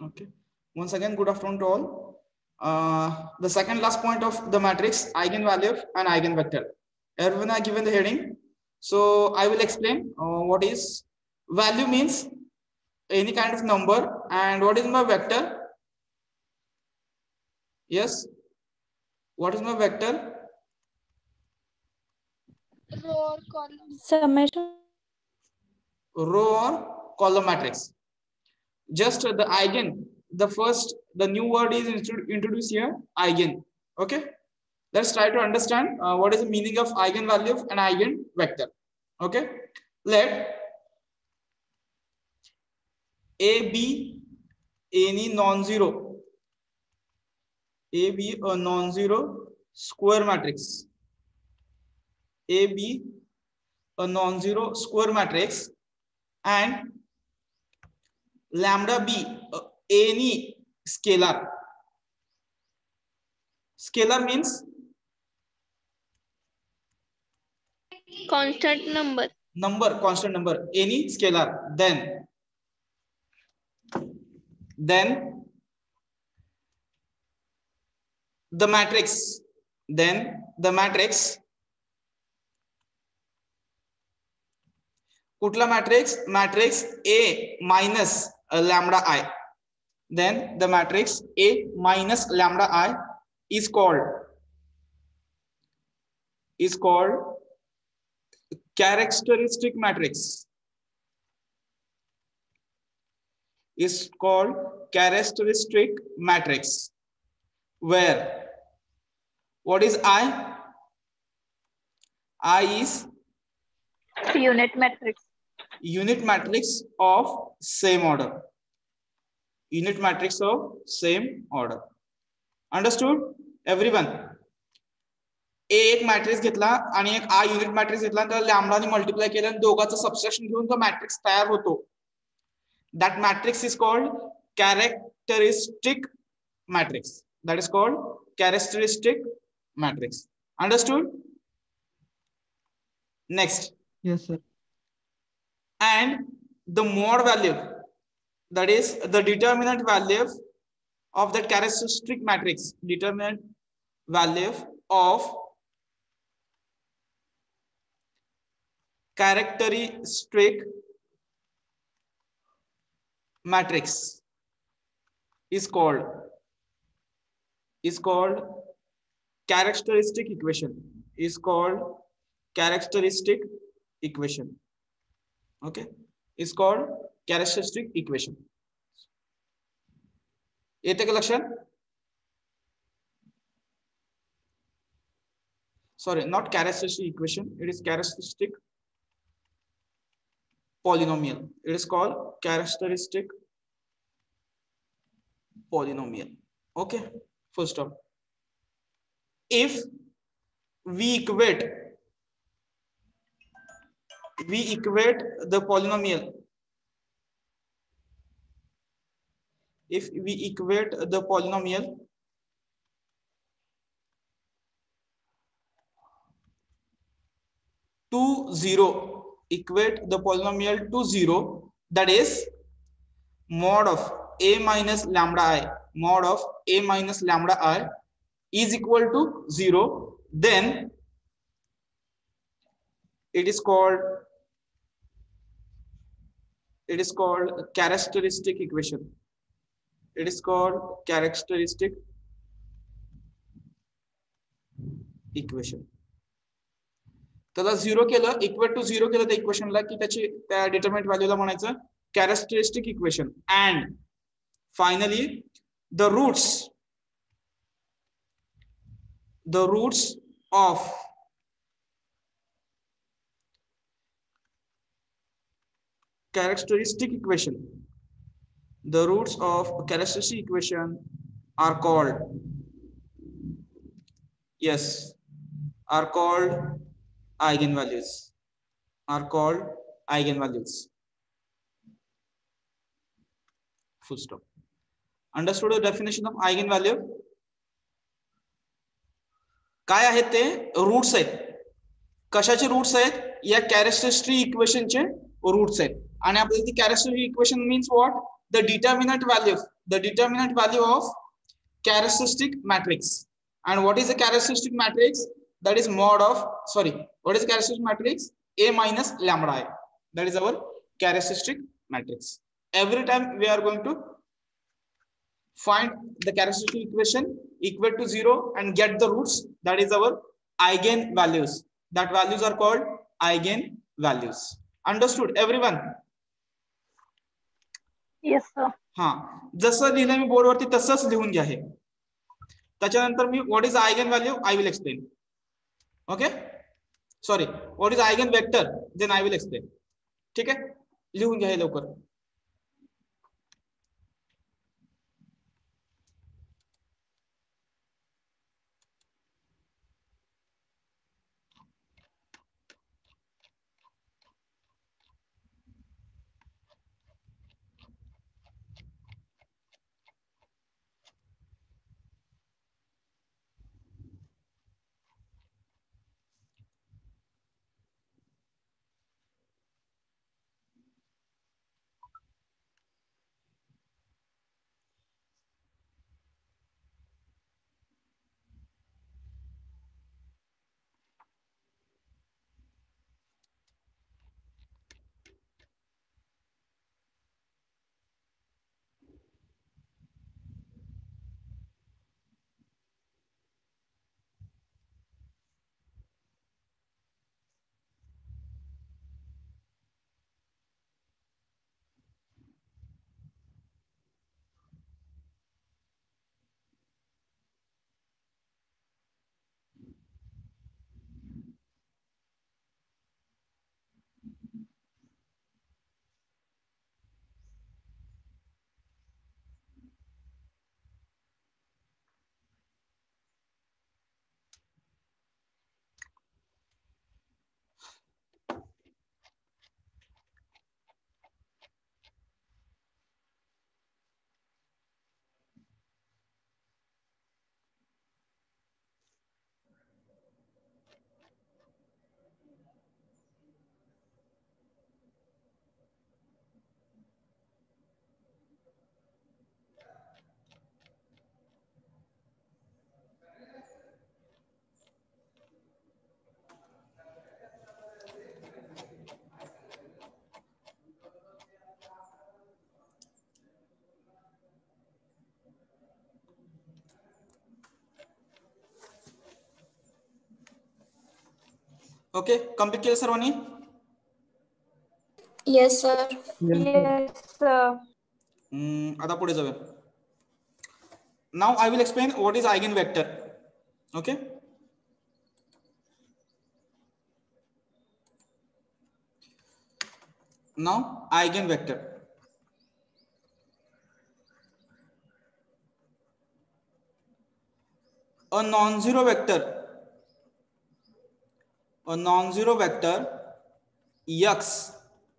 Okay. Once again, good afternoon to all. The second last point of the matrix, eigenvalue and eigenvector. Everyone are given the heading. So I will explain what is value means any kind of number, and what is my vector. Yes. What is my vector? Row or column. Summation. Row or column matrix. Just the eigen, the new word is introduced here, eigen. Okay. Let's try to understand what is the meaning of eigenvalue and eigenvector. Okay. Let A be any non-zero, A be a non-zero square matrix, A be a non-zero square matrix, and lambda be any scalar. Scalar means Constant number. constant number, any scalar. Then the matrix, कुठला matrix A minus lambda I. Then the matrix A minus lambda I is called characteristic matrix. Is called characteristic matrix, where what is I? I is Unit matrix. unit matrix of same order. Unit matrix of same order. Understood everyone? A एक matrix घेतला आणि एक I unit matrix घेतला, तर लॅम्बडाने multiply केलं आणि दोघांचं subtraction घेऊन तो मॅट्रिक्स तयार होतो. That matrix is called characteristic matrix. That is called characteristic matrix. Understood? Next. Yes, sir. And the mod value, that is the determinant value of that characteristic matrix. Determinant value of characteristic matrix is called characteristic equation. Is called characteristic equation. Okay, is called characteristic equation. येते का लक्षात? Sorry, not characteristic equation, it is characteristic polynomial. It is called characteristic polynomial. Okay, full stop. If we equate the polynomial, if we equate the polynomial to 0, equate the polynomial to 0, that is mod of a minus lambda I, mod of a minus lambda I is equal to 0, then it is called characteristic equation. It is called characteristic equation. त्याला 0 केलं, equal to 0 केलं त्या इक्वेशनला, की त्याची त्या determinant व्हॅल्यूला म्हणायचं characteristic equation. And finally the roots of characteristic equation, the roots of characteristic equation are called, yes, are called eigenvalues. Are called eigenvalues. Full stop. Understood the definition of eigenvalue? काय आहेत ते? Roots आहेत. कशाचे roots आहेत? या characteristic इक्वेशनचे roots आहेत. आणि आपल्याला ती characteristic equation means what? The determinant value the determinant value of characteristic matrix. And what is a characteristic matrix? That is mod of, sorry, what is a characteristic matrix? A minus lambda I. That is our characteristic matrix. Every time we are going to find the characteristic equation equal to 0 and get the roots. That is our eigen values. That values are called eigen values. Understood everyone? Yes, sir. हाँ, जसं लिहिलं मी बोर्डवरती तसंच लिहून घ्या हे. त्याच्यानंतर मी what is eigenvalue I will explain. Okay, sorry, what is eigenvector then I will explain. ठीक आहे, लिहून घ्या हे लवकर. ओके, कम्प्लीट केलं सर्वांनी? Yes, sir. Yes, sir. आता पुढे जाऊया. Now I will explain what is eigen vector. Okay, now eigen vector. A non-zero vector x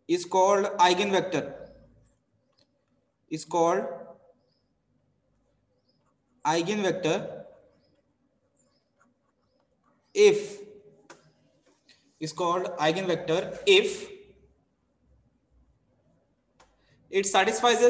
is called eigenvector, if it satisfies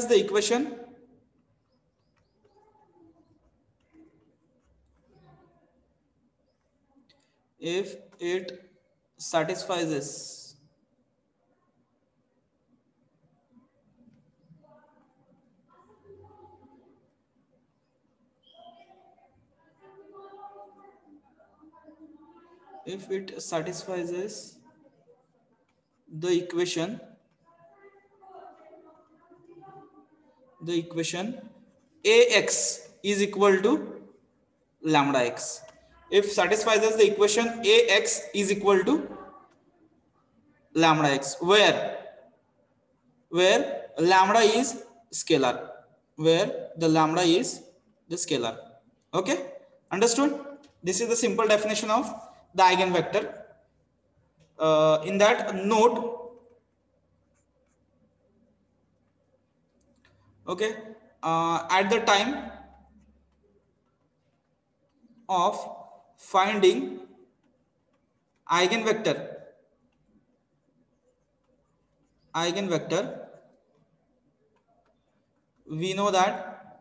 the equation the equation ax is equal to lambda x. If satisfies the equation ax is equal to lambda x, where lambda is scalar, Okay, understood? This is the simple definition of the eigenvector. In that note, okay, at the time of finding eigenvector, we know that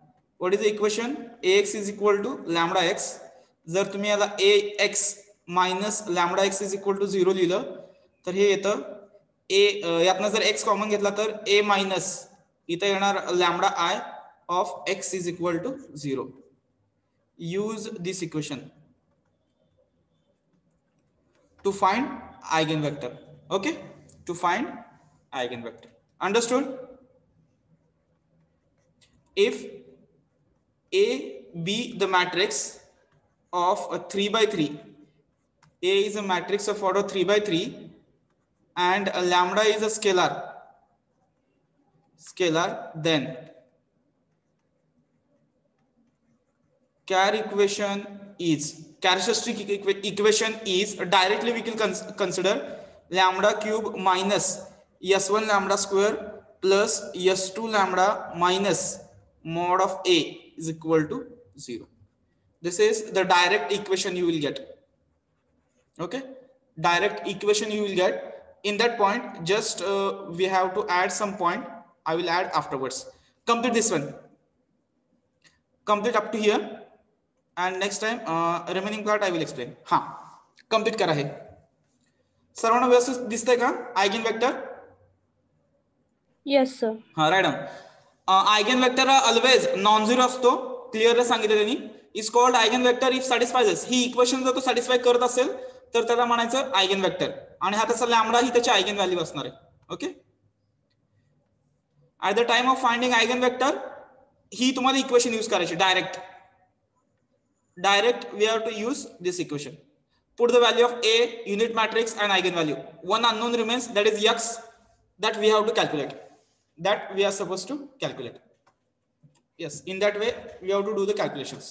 what is the equation? ax is equal to lambda x. जर तुम्ही याला ax minus lambda x is equal to 0 लिहिलं तर हे येतं a, यातनं जर x common घेतला तर a मायनस इथं येणार lambda I of x is equal to 0. Use this equation to find eigenvector. Okay, to find eigenvector. Understood? If A be the matrix of a 3 by 3, A is a matrix of order 3 by 3 and a lambda is a scalar, then characteristic equation is directly we can consider lambda cube minus s1 lambda square plus s2 lambda minus mod of a is equal to 0. This is the direct equation you will get. Okay, direct equation you will get. In that point just we have to add some point. I will add afterwards. Complete this one, complete up to here and next time remaining part I will explain. हाँ, complete करा है. सर्वांना व्यवस्थित दिसतंय का eigen vector? Yes, sir. हाँ, write down. Eigen vector always non zero असतो, clearly सांगितलं त्यांनी. Is called eigen vector if satisfies. ही इक्वेशन जर तो सॅटिस्फाय करत असेल तर त्याला म्हणायचं आयगेन वेक्टर, आणि हा त्याचा लॅम्बडा ही त्याची आयगेन व्हॅल्यू असणार आहे. Okay, at the time of finding eigen vector ही तुम्हाला इक्वेशन यूज करायची direct. We have to use this equation. Put the value of A, unit matrix and eigenvalue. One unknown remains, that is x, that we have to calculate. That we are supposed to calculate. Yes, in that way we have to do the calculations.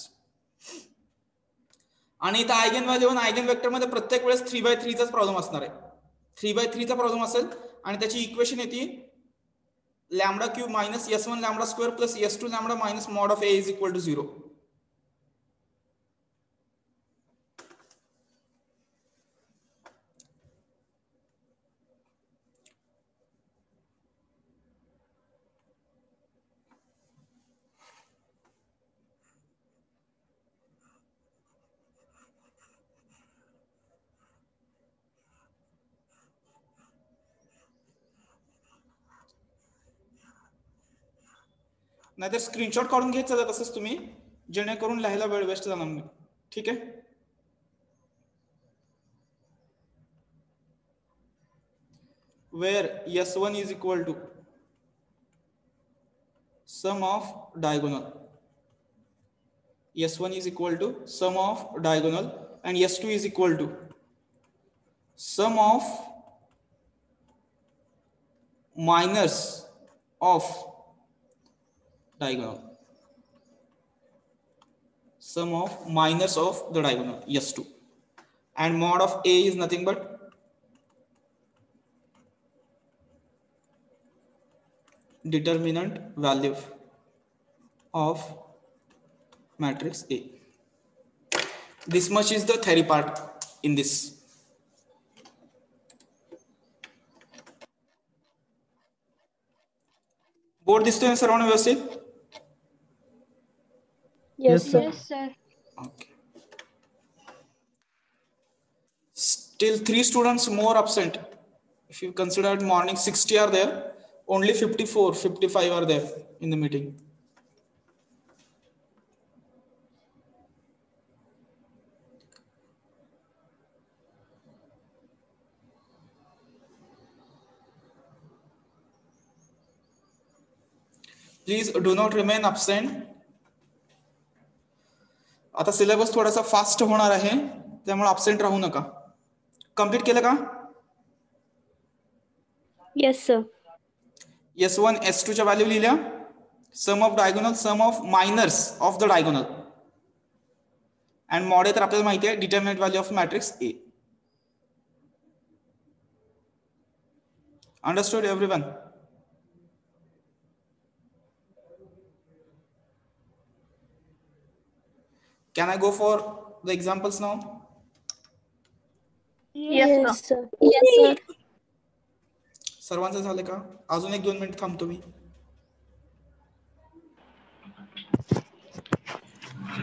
आणि इथं आयगेनव्हॅल्यू आणि आयगेनवेक्टर मध्ये प्रत्येक वेळेस 3/3 चाच problem असणार आहे. 3/3 चा प्रॉब्लेम असेल आणि त्याची इक्वेशन येते lambda cube minus s1 lambda square plus s2 lambda minus mod of a is equal to 0. नाहीतर स्क्रीनशॉट काढून घेत चला तसंच तुम्ही, जेणेकरून लिहायला वेळ वेस्ट जाणार नाही. ठीक आहे, where s1 is equal to sum of diagonal, s1 is equal to sum of diagonal and s2 is equal to sum of minors of diagonal, sum of minors of the diagonal s2, and mod of a is nothing but determinant value of matrix A. This much is the theory part in this. Board दिसतोय ना सर्वांना व्यवस्थित? Yes, sir. Yes, sir. Okay. Still 3 students more absent. If you consider morning 60 are there, only 55 are there in the meeting. Please do not remain absent. आता syllabus थोडासा fast होणार आहे, त्यामुळे absent राहू नका. कंप्लीट केलं का? Yes, sir. s1 s2 च्या value लिहिल्या, sum of diagonal, sum of minors of the diagonal, and mod तर आपल्याला माहिती आहे determinant value of matrix A. Understood everyone? Can I go for the examples now? Yes, sir. Yes, sir. सर्वांचं झालं का? अजून 1-2 मिनिट थांबतो मी.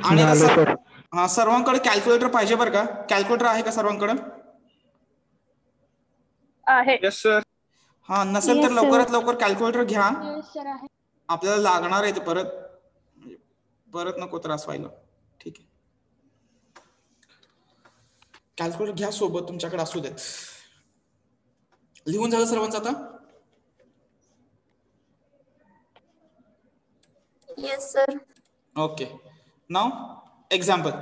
आणि आता झालं सर. हा सर्वांकडे कॅल्क्युलेटर पाहिजे बरं का. कॅल्क्युलेटर आहे का सर्वांकडे? आहे. Yes sir. हा नसेल तर Yes, sir. लवकरात लवकर कॅल्क्युलेटर घ्या. Yes, sir आहे. आपल्याला लागणार आहे ते परत नको त्रास व्हायला. ठीक आहे, कॅल्क्युलेटर घ्या सोबत, तुमच्याकडे असू देत. लिहून झालं सर्वांचं आता? Yes, sir. Okay. Now example.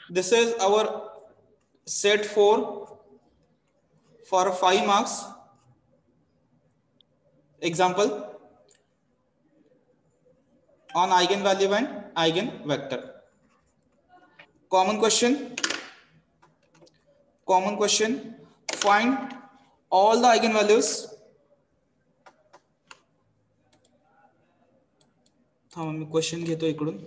This is our set 4 for 5 marks. Example on eigenvalue and eigenvector. Common question. Find all the eigenvalues. थांबा मी क्वेश्चन घेतो इकडून.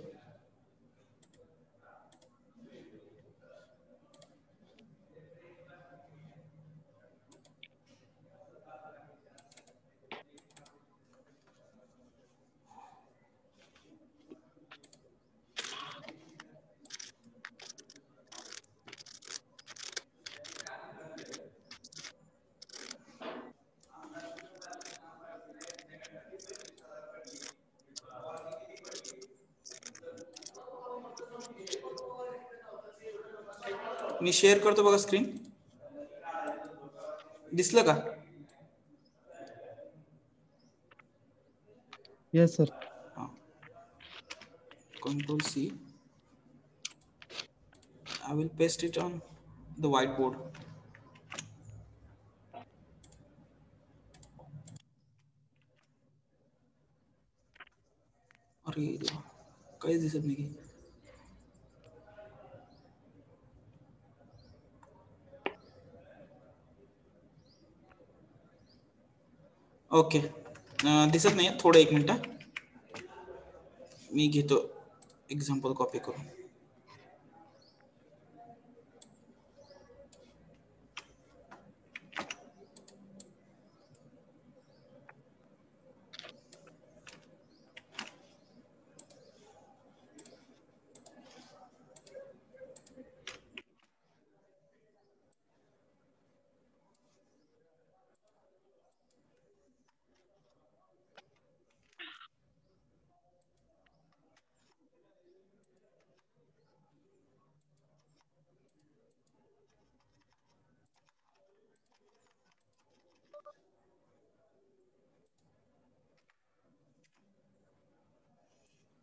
मी शेअर करतो बघा स्क्रीन. दिसलं का? Yes sir. Control C. I will paste it on the whiteboard. अरे देवा, काहीच दिसत नाही. ओके, दिसत नाही. थोडं 1 मिनिट मी घेतो एक्झाम्पल कॉपी करून.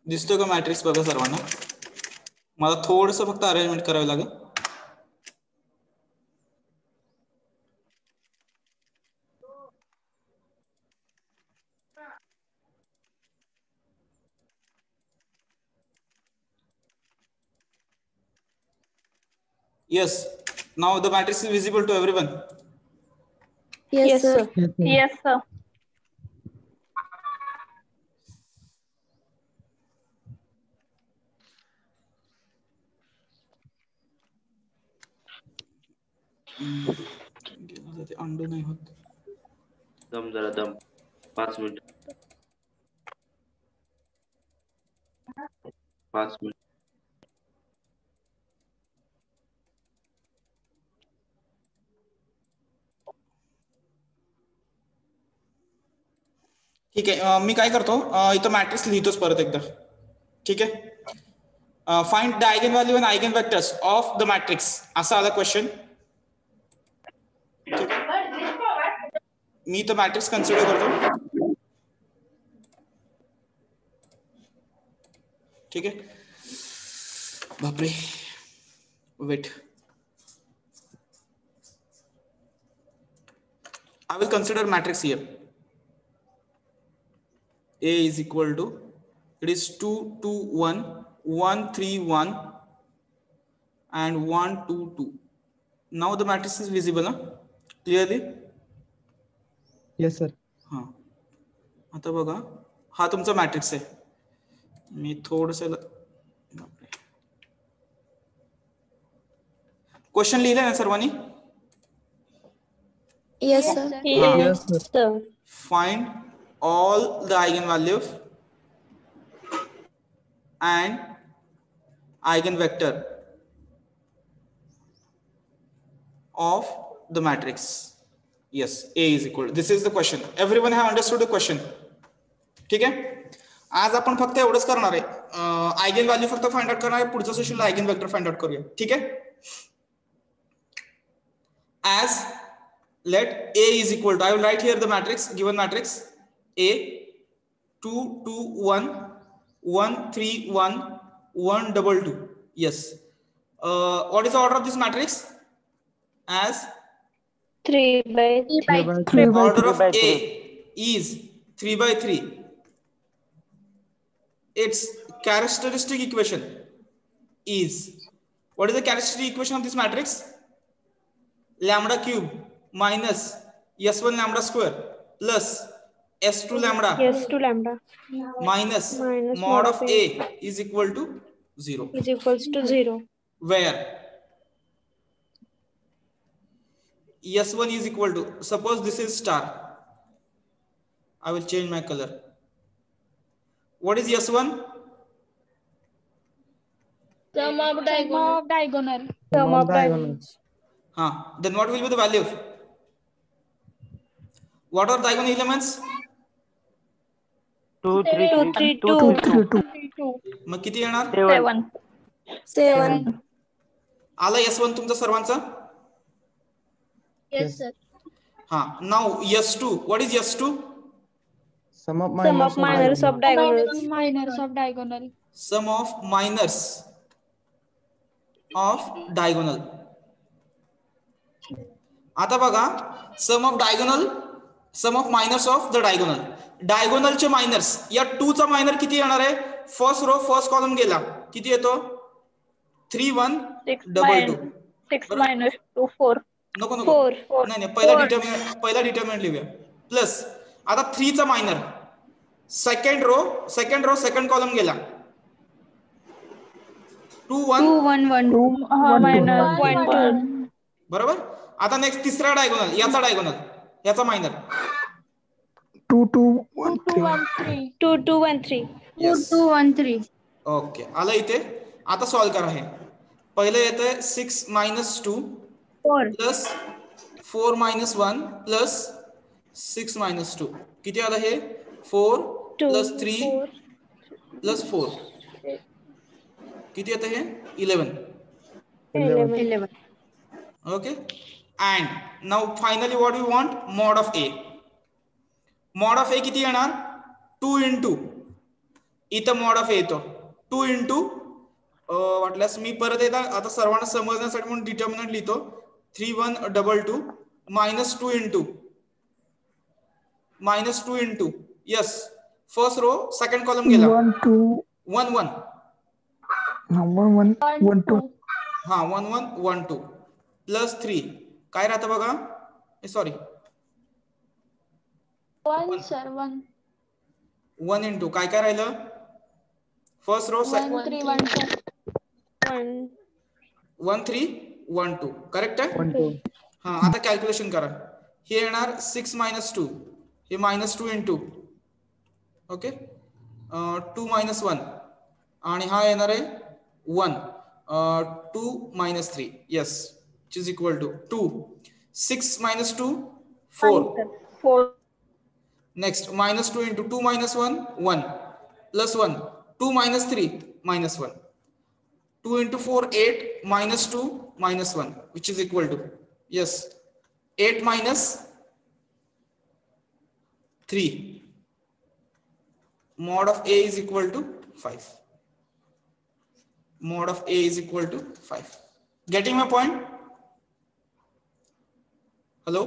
दिसतो का मॅट्रिक्स बघा सर्वांना? मला थोडंसं फक्त अरेंजमेंट करावी लागेल. Yes, now the matrix is visible to everyone. Yes, sir. Yes, sir. ते अंडू नाही होत. दम जरा दम 5 मिनिट. 5 मिनिट. ठीक आहे, मी काय करतो, इथं मॅट्रिक्स लिहितोच परत एकदा. ठीक आहे. Find the eigen value and eigen vectors of the matrix, असा आला क्वेश्चन. मी इथं मॅट्रिक्स कन्सिडर करतो. ठीक आहे. बापरे, wait. I will consider matrix here. A is equal to, it is 2 2 1 1 3 1 and 1 2 2. Now the matrix is visible, clearly? Yes sir. हाँ, आता बघा, हा तुमचा मॅट्रिक्स आहे. मी थोडंसं क्वेश्चन लिहिले ना सर्वांनी? Yes, sir. Yes sir. Sir. Find all the eigenvalues and eigenvector of the matrix. Yes, A is equal. This is the question. Everyone have understood the question? ठीक आहे. आज आपण फक्त एवढंच करणार आहे. आयगेन व्हॅल्यू फक्त फाइंड आउट करणार आहे. पुढच्या सेशनला आयगेन वेक्टर फाइंड आउट करूया. ठीक आहे. As let A is equal to, I will write here the matrix, given matrix A 2 2 1 1 3 1 1 2 2. Yes. What is the order of this matrix? As 3 by 3 by order 3. of A is 3 by 3. Its characteristic equation is, what is the characteristic equation of this matrix? Lambda cube minus s1 lambda square plus s2 lambda minus mod of A is equal to 0. is equals to 0. Where s1 is equal to, suppose this is star, I will change my color. What is s1? Sum of diagonal. Sum of diagonals. Then what will be the value? What are diagonal elements? 2 3 2 मग किती येणार? 7. आला s1 तुमचा सर्वांचा? Yes, sir. Now s2. What is s2? Sum of minors of diagonals. Minors of diagonal. Sum of minors of diagonal. आता बघा, sum of diagonal, sum of minors of the diagonal. Diagonal चे minors, या 2 चा minor किती येणार आहे? First row first column गेला, किती येतो? 3 1 2 2. 6 minus 2 4. नको 4. नाही पहिला डिटर्मिनंट लिहूया. प्लस आता 3 चा minor, second row second column गेला, 2 1 minus 1 2. बरोबर. आता नेक्स्ट तिसरा डायगोनल, याचा मायनर 2 2 1 3. 2 2 1 3. 2 1 3. ओके, आलं इथे. आता सॉल्व करा. हे पहिलं येतंय 6 minus 2 plus 4 minus 1 plus 6 minus 2. किती आलं हे? 4 प्लस 3 प्लस 4 किती येतं हे? 11. Okay. And now finally what we want? Mod of A. Mod of A किती येणार? 2 into, इथं mod of A येतो 2 into, वाटल्यास मी परत एकदा आता सर्वांना समजण्यासाठी म्हणून डिटर्मिनंट लिहितो. 3 1 2 2 minus 2 into, yes, first row second column गेला 1 2 1 1 1 1 2. 1 1 1 2 प्लस 3 काय राहतं बघा? Sorry 1 sir 1. 1 into काय राहिलं? First row 1 3 1 sir. 1 3 1 2 करेक्ट आहे? 1 2. आता कॅल्क्युलेशन करा. हे येणार 6 minus 2, हे minus 2 into, ओके, 2 minus 1 आणि हा येणार आहे 1, 2 minus 3, yes, which is equal to 2. 6 minus 2 4. Next minus 2 into 2 minus 1 1 plus 1, 2 minus 3 minus 1, 2 into 4 8 minus 2 minus 1, which is equal to, yes, 8 minus 3. Mod of A is equal to 5. Mod of A is equal to 5. Getting my point? Hello?